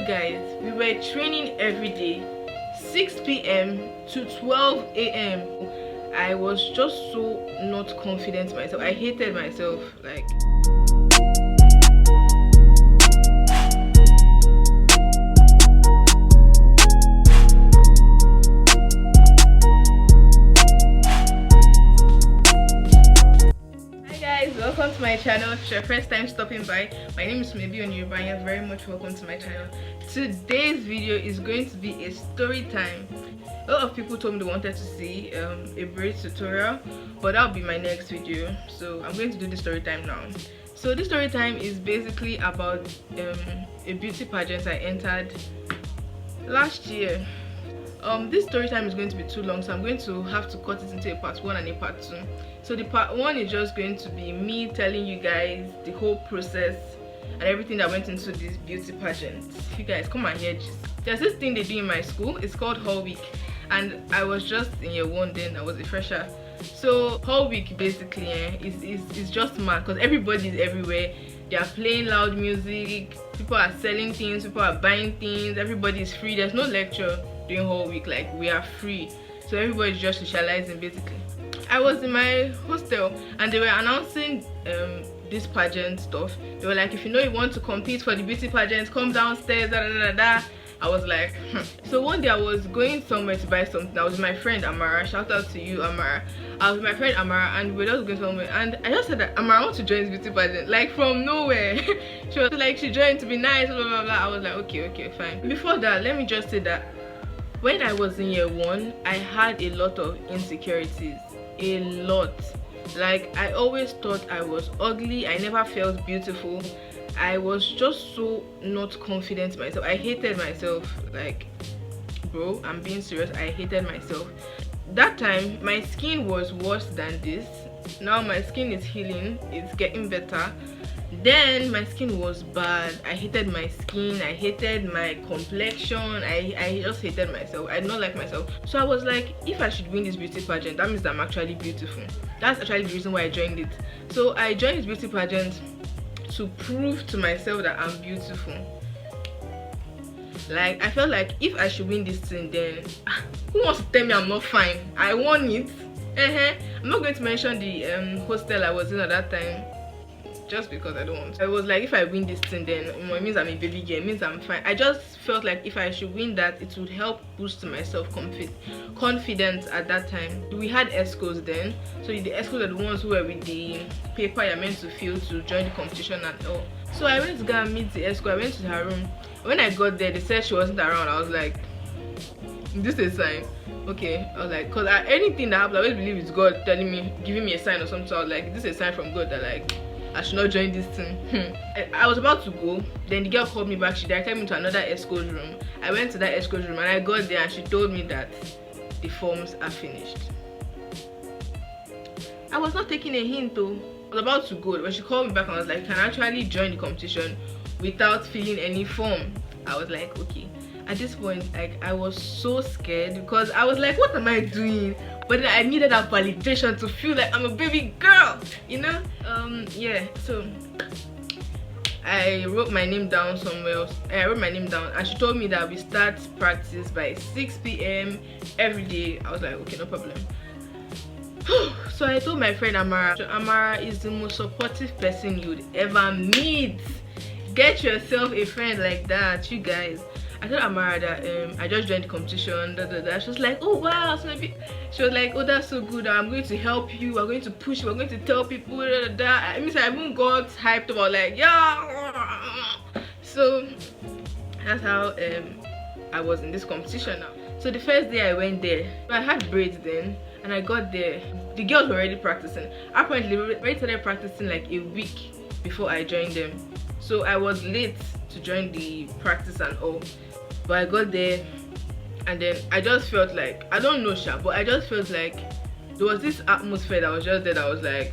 guys, we were training every day, 6 p.m. to 12 a.m. I was just so not confident myself. I hated myself. Like, welcome to my channel. If it's your first time stopping by, my name is Imovie and you're very much welcome to my channel. Today's video is going to be a story time. A lot of people told me they wanted to see a braid tutorial, but that'll be my next video, so I'm going to do the story time now. So this story time is basically about a beauty pageant I entered last year. This story time is going to be too long, so I'm going to have to cut it into a part 1 and a part 2. So the part 1 is just going to be me telling you guys the whole process and everything that went into this beauty pageant. You guys come and hear this. There's this thing they do in my school. It's called Hall Week, and I was just in year 1 then. I was a fresher. So Hall Week basically is just mad because everybody is everywhere. They are playing loud music, people are selling things, people are buying things, everybody is free. There's no lecture during Hall Week, like we are free, so everybody's just socializing basically. I was in my hostel and they were announcing this pageant stuff. They were like, if you know you want to compete for the beauty pageant, come downstairs, da da da da. I was like, So one day I was going somewhere to buy something. I was with my friend Amara. Shout out to you, Amara. I was with my friend Amara and we were just going somewhere, and I just said that, Amara, I want to join this beauty pageant, like from nowhere. She was like, she joined to be nice, blah blah blah. I was like, okay, fine. Before that, let me just say that when I was in year 1, I had a lot of insecurities. A lot. Like, I always thought I was ugly. I never felt beautiful. I was just so not confident in myself. I hated myself. Like, bro, I'm being serious. I hated myself. That time my skin was worse than this. Now my skin is healing, it's getting better. Then my skin was bad. I hated my skin, I hated my complexion, I just hated myself. I did not like myself. So I was like, if I should win this beauty pageant, that means I'm actually beautiful. That's actually the reason why I joined it. So I joined this beauty pageant to prove to myself that I'm beautiful. Like, I felt like if I should win this thing, then who wants to tell me I'm not fine? I won it. I'm not going to mention the hostel I was in at that time, just because I don't want to. I was like, if I win this thing, then it means I'm a baby girl, it means I'm fine. I just felt like if I should win that, it would help boost my self-confidence at that time. We had escorts then, so the escorts are the ones who were with the paper you're meant to fill to join the competition and all. So I went to go and meet the escort. I went to her room. When I got there, they said she wasn't around. I was like, is this a sign? Okay. I was like, because anything that happens, I always believe it's God telling me, giving me a sign or something. So I was like, this is a sign from God that, like, I should not join this thing. I was about to go, then the girl called me back. She directed me to another escort room. I went to that escort room and I got there and she told me that the forms are finished. I was not taking a hint though. I was about to go when she called me back and I was like, can I actually join the competition without filling any form? I was like, okay. At this point, like, I was so scared because I was like, what am I doing? But then I needed that validation to feel like I'm a baby girl, you know? Yeah, so I wrote my name down somewhere else. I wrote my name down and she told me that we start practice by 6 p.m. every day. I was like, okay, no problem. So I told my friend Amara. Amara is the most supportive person you'd ever meet. Get yourself a friend like that, you guys. I told Amara that I just joined the competition. She was like, oh wow, so maybe. She was like, oh, that's so good. I'm going to help you. We're going to push you. We're going to tell people. I mean, I even got hyped about like, yeah. So that's how I was in this competition now. So the first day I went there, I had braids then, and I got there. The girls were already practicing. Apparently, they already started practicing like a week before I joined them. So I was late to join the practice and all. But I got there and then I just felt like, I don't know Sha, but I just felt like there was this atmosphere that was just there that was like,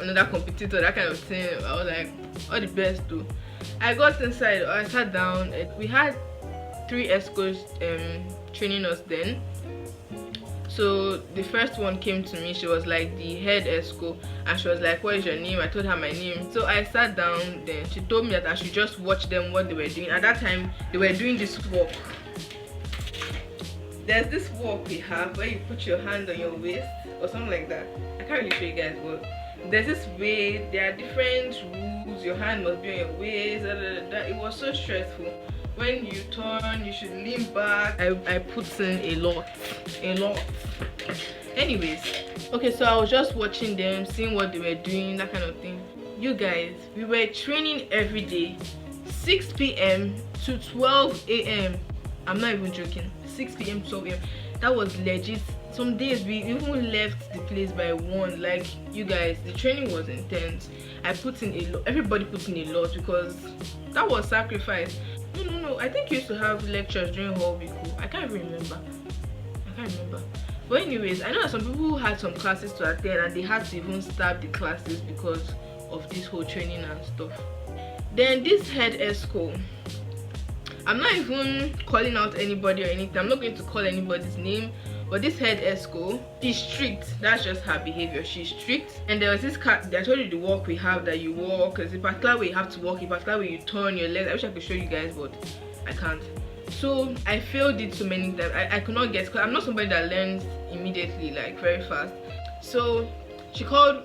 another competitor, that kind of thing. I was like, all the best too. I got inside, I sat down. We had 3 escorts training us then. So the first one came to me. She was like the head esco, and she was like, what is your name? I told her my name. So I sat down. Then she told me that I should just watch them what they were doing. At that time they were doing this walk. There's this walk we have where you put your hand on your waist or something like that. I can't really show you guys, but there's this way. There are different rules. Your hand must be on your waist. It was so stressful. When you turn, you should lean back. I put in a lot. Anyways, okay, so I was just watching them, seeing what they were doing, that kind of thing. You guys, we were training every day, 6 p.m. to 12 a.m. I'm not even joking. 6 p.m. to 12 a.m. That was legit. Some days we even left the place by 1. Like, you guys, the training was intense. I put in a lot. Everybody put in a lot because that was sacrifice. No, I think you used to have lectures during whole week. I can't even remember. But anyways, I know that some people had some classes to attend and they had to even start the classes because of this whole training and stuff. Then this head esco, I'm not even calling out anybody or anything. I'm not going to call anybody's name. But this head esco, she's strict. That's just her behavior. She's strict. And there was this cat. I told you the walk we have that you walk. There's a particular way you have to walk. A particular way you turn your legs. I wish I could show you guys, but I can't. So I failed it so many times. I could not get. Cause I'm not somebody that learns immediately, like very fast. So she called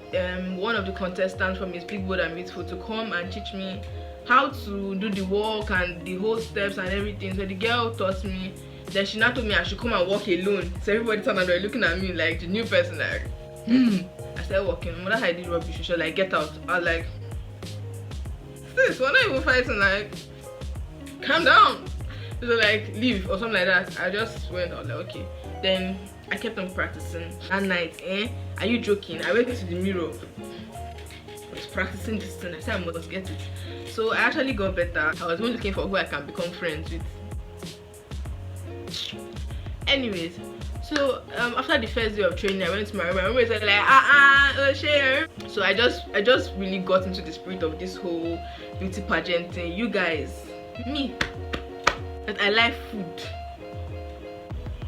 one of the contestants from Miss Big Bold and Beautiful to come and teach me how to do the walk and the whole steps and everything. So the girl taught me. Then she now told me I should come and walk alone. So everybody turned and they were looking at me like the new person, like, I started walking. Mother, I did rubbish. She was like, get out. I was like, sis, we're not even fighting. Like, calm down. So like, leave or something like that. I just went out like, okay. Then I kept on practicing. That night, are you joking? I went into the mirror. I was practicing this thing. I said I must get it. So I actually got better. I was even looking for who I can become friends with. Anyways, so after the first day of training, I went to my room. My room was like, share. So I just really got into the spirit of this whole beauty pageant thing. You guys, me, that I like food.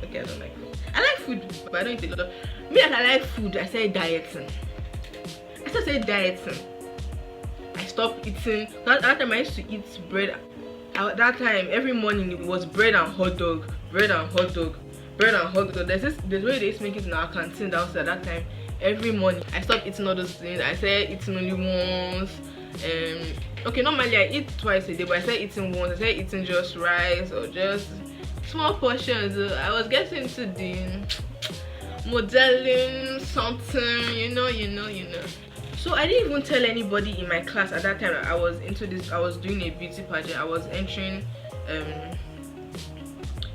Okay, I don't like food. I like food, but I don't eat a lot of. Me, that I like food, I started dieting. I stopped eating. That time I used to eat bread. At that time, every morning it was bread and hot dog. There's way they used to make it in our canteen downstairs at that time. Every morning I stopped eating all those things. I started eating only once. Okay, normally I eat twice a day, but I started eating once. I started eating just rice or just small portions. I was getting into the modeling something, you know. So I didn't even tell anybody in my class at that time that I was into this. I was doing a beauty pageant. I was entering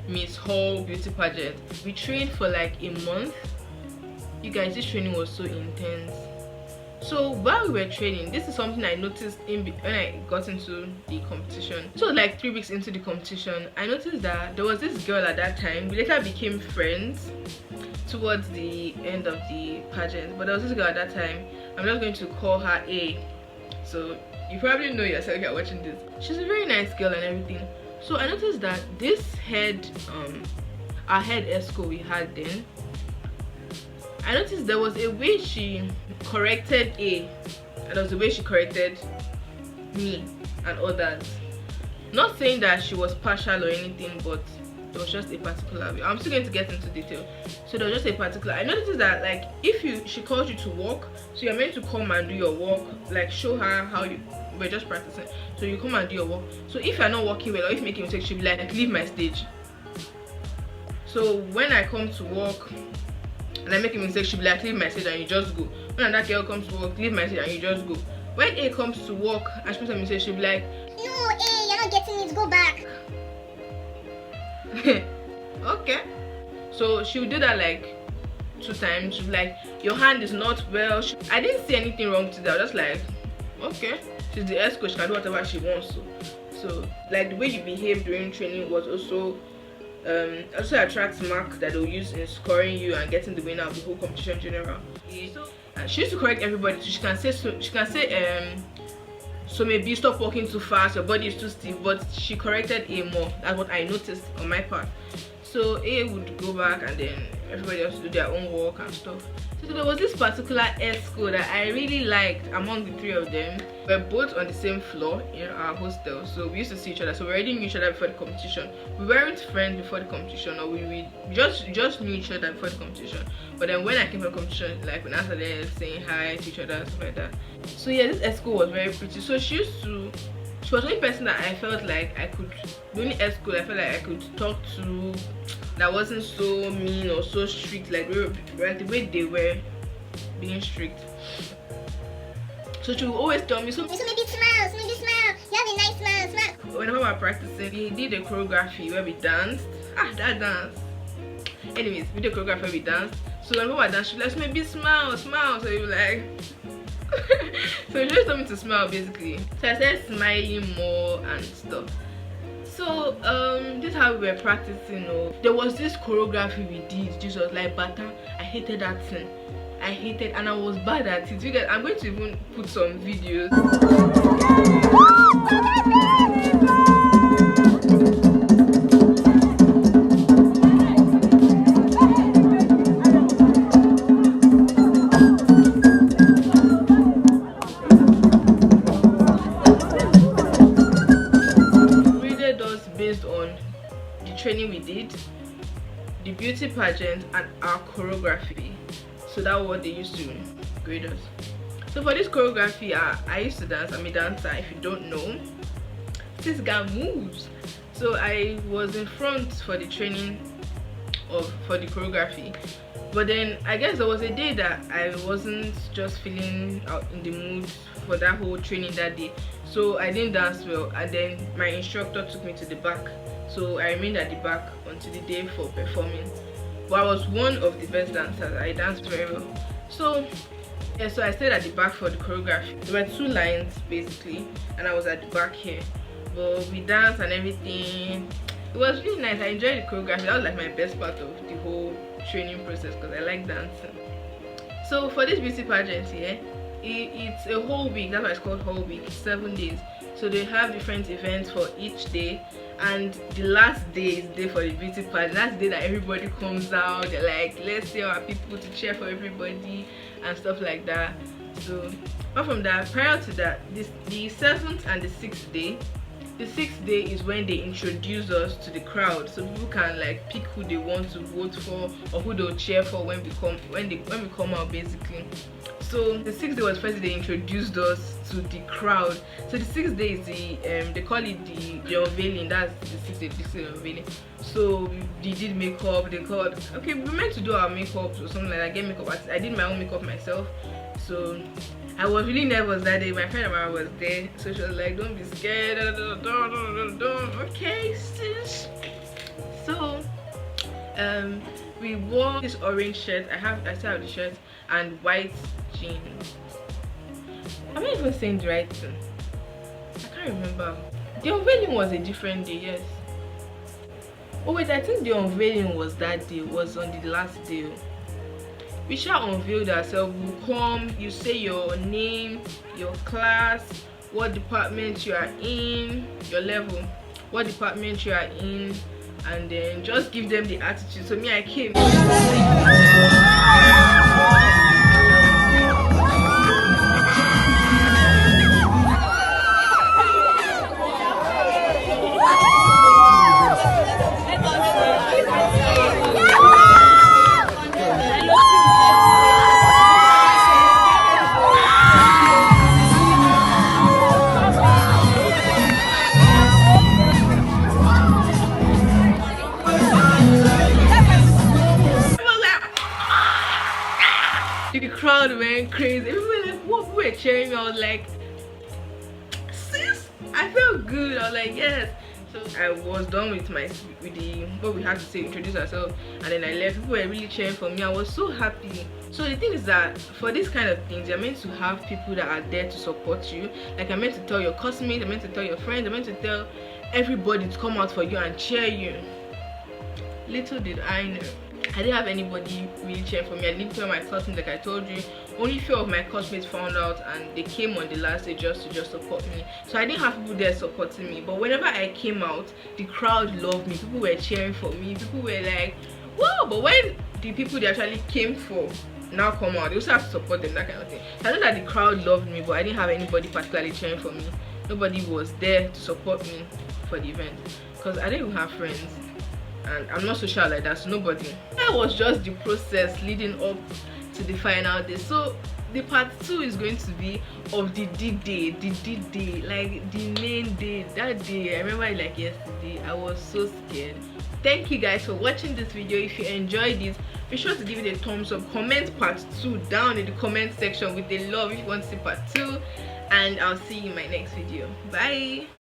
Miss Hall beauty pageant. We trained for like a month. You guys, this training was so intense. So while we were training, this is something I noticed when I got into the competition. So like 3 weeks into the competition, I noticed that there was this girl at that time. We later became friends towards the end of the pageant, but there was this girl at that time. I'm just going to call her A. So you probably know yourself if you're watching this. She's a very nice girl and everything. So I noticed that this head, our head esco we had then, I noticed there was a way she corrected A, and there was a way she corrected me and others. Not saying that she was partial or anything, but there was just a particular way. I'm still going to get into detail. So there was just a particular. I noticed that like if she calls you to walk, so you're meant to come and do your walk, like show her how you. We're just practicing. So you come and do your walk. So if you're not walking well or if you're making mistakes, she'll be like, leave my stage. So when I come to walk and I make a mistake, she'll be like, leave my stage and you just go. When that girl comes to walk, leave my stage and you just go. When A comes to walk and she makes a mistake, she'll be like, no, A, you're not getting it, go back. Okay. So she'll do that like 2 times. She'll be like, your hand is not well. I didn't see anything wrong to that. I was just like, okay, she's the esco, she can do whatever she wants to. So like the way you behave during training was also attracts marks that they'll use in scoring you and getting the winner of the whole competition in general. She used to correct everybody. So she can say so maybe stop walking too fast, your body is too stiff, but she corrected A more. That's what I noticed on my part. So A would go back and then everybody else would do their own work and stuff. So there was this particular S school that I really liked among the three of them. We're both on the same floor in our hostel, so we used to see each other. So we already knew each other before the competition. We weren't friends before the competition, or we just knew each other before the competition. But then when I came for the competition, like when I started saying hi to each other and stuff like that. So yeah, this S school was very pretty. So she was the only person that I felt like the only S school I felt like I could talk to that wasn't so mean or so strict, like the way they were being strict. So she would always tell me, so maybe smile, you have a nice smile. Whenever we were practicing, we did a choreography where we danced. That dance. Anyways, we did a choreography where we danced. So whenever we danced, she was like, maybe smile. So we were like so she just told me to smile basically. So I started smiling more and stuff. So this is how we were practicing. There was this choreography we did. Jesus, like Bata. I hated that thing. And I was bad at it. You guys, I'm going to even put some videos. Based on the training we did, the beauty pageant, and our choreography. So that was what they used to grade us. So for this choreography, I used to dance. I'm a dancer. If you don't know, this guy moves. So I was in front for the training for the choreography. But then I guess there was a day that I wasn't just feeling out in the mood for that whole training that day. So I didn't dance well, and then my instructor took me to the back. So I remained at the back until the day for performing. But I was one of the best dancers. I danced very well. So yeah, so I stayed at the back for the choreography. There were 2 lines basically, and I was at the back here. But we danced and everything. It was really nice. I enjoyed the choreography. That was like my best part of the whole training process because I like dancing. So for this beauty pageant here, it's a whole week. That's why it's called whole week. 7 days. So they have different events for each day, and the last day is the day for the beauty pageant. That's the day that everybody comes out. They're like, let's see our people to cheer for everybody and stuff like that. So apart from that, prior to that, the 7th and the 6th day. The 6th day is when they introduce us to the crowd, so people can like pick who they want to vote for or who they'll cheer for when we come out basically. So the 6th day was first day they introduced us to the crowd. So the 6th day is they call it the unveiling. That's the 6th day, unveiling. So they did makeup. They called, okay, we meant to do our makeup or something like that. Get makeup artist. I did my own makeup myself. So I was really nervous that day. My friend Amara was there, so she was like, don't be scared, okay sis. So we wore this orange shirt. I still have the shirt, and white jeans. Am I even saying the right thing? I can't remember. The unveiling was a different day, yes. Oh wait, I think the unveiling was that day, was on the last day. We shall unveil ourselves. We'll come, you say your name, your class, what department you are in, your level, what department you are in, and then just give them the attitude. So me, I came. The crowd went crazy. Everybody like, what? People were cheering me. I was like, sis, I felt good. I was like, yes. So I was done with what we had to say, introduce ourselves, and then I left. People were really cheering for me. I was so happy. So the thing is that for these kind of things, you're meant to have people that are there to support you. Like, I'm meant to tell your classmates, I'm meant to tell your friends, I'm meant to tell everybody to come out for you and cheer you. Little did I know, I didn't have anybody really cheering for me. I didn't tell my cousins, like I told you. only few of my classmates found out, and they came on the last day just to support me. So I didn't have people there supporting me, but whenever I came out, the crowd loved me. People were cheering for me. People were like, wow. But when the people they actually came for now come out, they also have to support them, that kind of thing. So I know that the crowd loved me, but I didn't have anybody particularly cheering for me. Nobody was there to support me for the event because I didn't even have friends, and I'm not social like that, so nobody. That was just the process leading up to the final day. So the part 2 is going to be of the D-Day, like the main day. That day, I remember it like yesterday. I was so scared. Thank you guys for watching this video. If you enjoyed it, be sure to give it a thumbs up. Comment part 2 down in the comment section with the love if you want to see part 2, and I'll see you in my next video. Bye.